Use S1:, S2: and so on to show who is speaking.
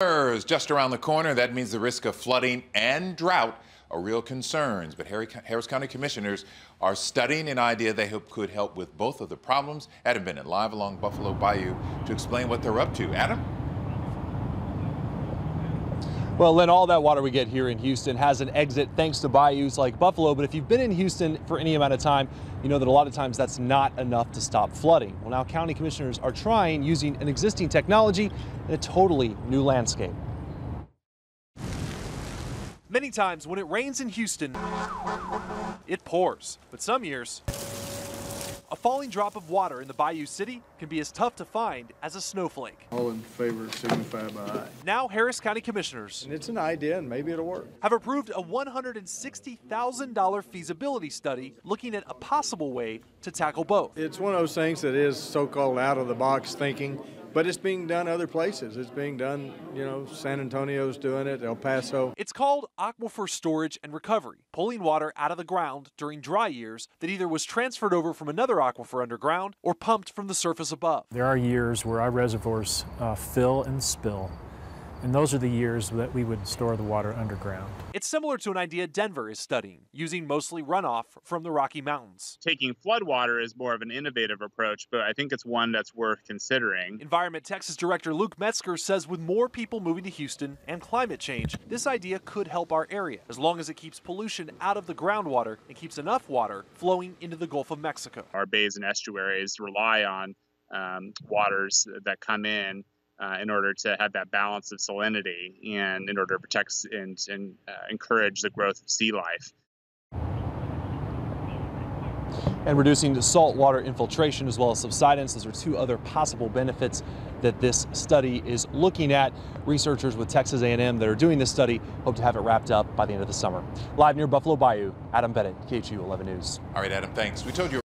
S1: Just around the corner. That means the risk of flooding and drought are real concerns. But Harris County commissioners are studying an idea they hope could help with both of the problems. Adam Bennett live along Buffalo Bayou to explain what they're up to. Adam?
S2: Well, Lynn, all that water we get here in Houston has an exit thanks to bayous like Buffalo. But if you've been in Houston for any amount of time, you know that a lot of times that's not enough to stop flooding. Well, now county commissioners are trying using an existing technology in a totally new landscape. Many times when it rains in Houston, it pours. But some years, a falling drop of water in the Bayou City can be as tough to find as a snowflake.
S3: All in favor signify by aye.
S2: Now Harris County commissioners,
S3: And it's an idea and maybe it'll work.
S2: have approved a $160,000 feasibility study looking at a possible way to tackle both.
S3: It's one of those things that is so-called out-of-the-box thinking, but it's being done other places. It's being done, San Antonio's doing it, El Paso.
S2: It's called aquifer storage and recovery, pulling water out of the ground during dry years that either was transferred over from another aquifer underground or pumped from the surface above.
S4: There are years where our reservoirs fill and spill, and those are the years that we would store the water underground.
S2: It's similar to an idea Denver is studying, using mostly runoff from the Rocky Mountains.
S5: Taking floodwater is more of an innovative approach, but I think it's one that's worth considering.
S2: Environment Texas Director Luke Metzger says with more people moving to Houston and climate change, this idea could help our area, as long as it keeps pollution out of the groundwater and keeps enough water flowing into the Gulf of Mexico.
S5: Our bays and estuaries rely on waters that come in order to have that balance of salinity and in order to protect and encourage the growth of sea life.
S2: And reducing saltwater infiltration as well as subsidence. Those are two other possible benefits that this study is looking at. Researchers with Texas A&M that are doing this study hope to have it wrapped up by the end of the summer. Live near Buffalo Bayou, Adam Bennett, KHU 11 News.
S1: All right, Adam, thanks. We told you